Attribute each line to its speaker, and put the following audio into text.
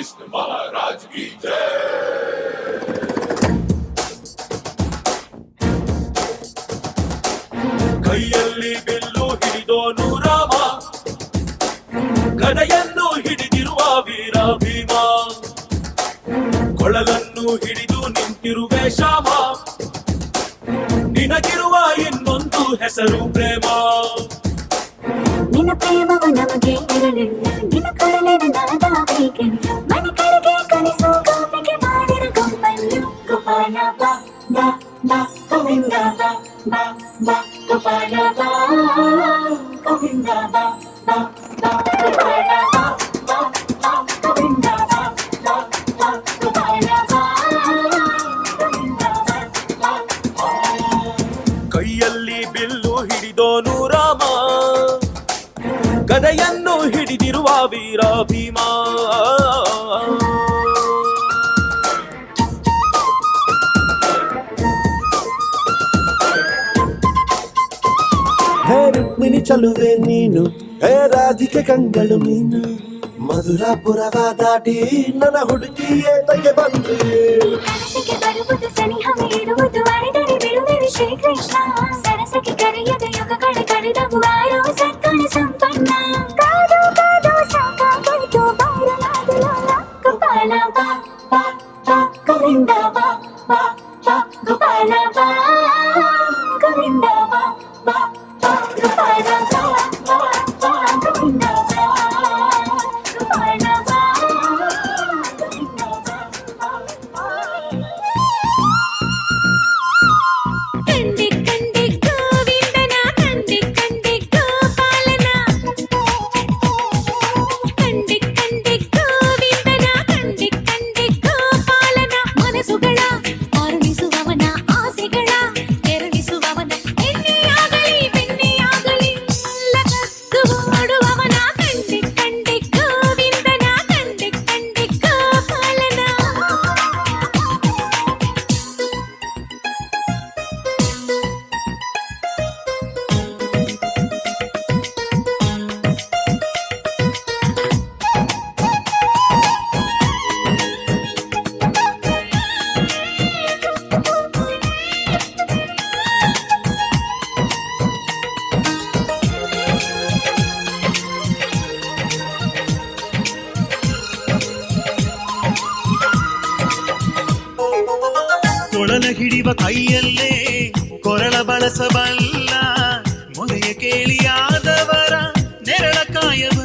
Speaker 1: कृष्ण महाराज की जय। ಕೈಯಲ್ಲಿ ಬಿಲ್ಲು ಹಿಡಿದೋನು ರಾಮ, ಗದೆಯನ್ನು ಹಿಡಿದಿರುವ ವೀರ ಭೀಮ, ಕೊಳಲನ್ನು ಹಿಡಿದು ನಿಂತಿರುವೆ ಶ್ಯಾಮ, ನಿನಗಿರುವ ಇನ್ನೊಂದು ಹೆಸರು ಪ್ರೇಮ.
Speaker 2: ನಿನ್ನ ಪ್ರೇಮವು ನಮಗೆ ಇರಲಿಲ್ಲ, ನಿನ್ನ ಕೊಡಲಿನ ನಾದ ಬೇಕೆಲ್ಲ, ಮನೆ ಕಡೆಗೆ ಕಲಿಸೋ ಗೋಪಿಗೆ ಮಾಡಿರ ಗೊಂಬಲ್ಲು. ಗೋಪಾಲ ಬಾ ಬಾ ಬಾ ಗೋವಿಂದ ಬಾ ಬಾ ಬಾ ಗೋಪಾಲ ಬಾ ಗೋವಿಂದ ಬಾ ಬಾ ಬಾ ಗೋಪಾಲ ಬಾ ಬಾ ಬಾ ಗೋವಿಂದ ಬಾ ಬಾ ಬಾ ಗೋಪಾಲ ಬಾ ಗೋವಿಂದ ಬಾ ಬಾ.
Speaker 1: ಕೈಯಲ್ಲಿ ಬಿಲ್ಲು ಹಿಡಿದೋನು ರಾಮ, ಗದೆಯನ್ನು ಹಿಡಿದಿರುವ ವೀರ ಭೀಮ.
Speaker 3: ಹೇ ರುಕ್ಮಿಣಿ ಚಲುವೆ ನೀನು, ಹೇ ರಾಧಿಕೆ ಕಂಗಳು ನೀನು, ಮಧುರಾಪುರವ ದಾಟಿ ನನ್ನ ಹುಡುಕಿ ಏತಕ್ಕೆ ಬಂದ್ರಿ.
Speaker 2: ಕನಸಿಗೆ ಬರುವುದು ಸನಿಹವೇ ಇರುವುದು, ಅರೆದರೆ ಬಿಡುವೆ ಶ್ರೀಕೃಷ್ಣ. ಸರಸಕ್ಕೆ ಕರೆಯದ ಯುಗಗಳ ಕಳೆದವು ಆರೋ ಸಕ್ಕಣ ಸಂಪನ್ನ. ಕಾದು ಕಾದು ಸಾಕಾಗೋಯ್ತು ಬಾರಲಾಗಲೋಲ. ಗೋಪಾಲ ಬಾ ಬಾ ಬಾ ಗೋವಿಂದ ಬಾ ಬಾ ಬಾ ಗೋಪಾಲ ಬಾ ಗೋವಿಂದ ಬಾ ಬಾ ಬಾ ಗೋಪಾಲ ಬಾ ಬಾ ಬಾ ಗೋವಿಂದ ಬಾ ಗೋಪಾಲ ಬಾ ಗೋವಿಂದ ಬಾ ಬಾ. ಕಂಡೆ ಕಂಡೆ ಗೋವಿಂದನ, ಕಂಡೆ ಕಂಡೆ ಗೋಪಾಲನ, ಕಂಡೆ ಕಂಡೆ ಗೋವಿಂದನ, ಕಂಡೆ ಕಂಡೆ ಗೋಪಾಲನ. ಮನಸ್ಸುಗಳ ಅರುಣಿಸುವವನ, ಆಸೆಗಳ ಕೆರಳಿಸುವವನ, ಎಣ್ಣೆಯಾಗಲಿ ಬೆಣ್ಣೆಯಾಗಲಿ ಲಗತ್ತು ಓಡುವವನ. ಕಂಡೆ ಕಂಡೆ ಗೋವಿಂದನ, ಕಂಡೆ ಕಂಡೆ ಗೋಪಾಲನ.
Speaker 4: ಕೊಳಲ ಹಿಡಿವ ಕೈಯಲ್ಲೇ ಕೊರಳ ಬಳಸಬಲ್ಲ, ಮೊರೆಯ ಕೇಳಿಯಾದವರ ನೆರಳ ಕಾಯಬಲ್ಲ.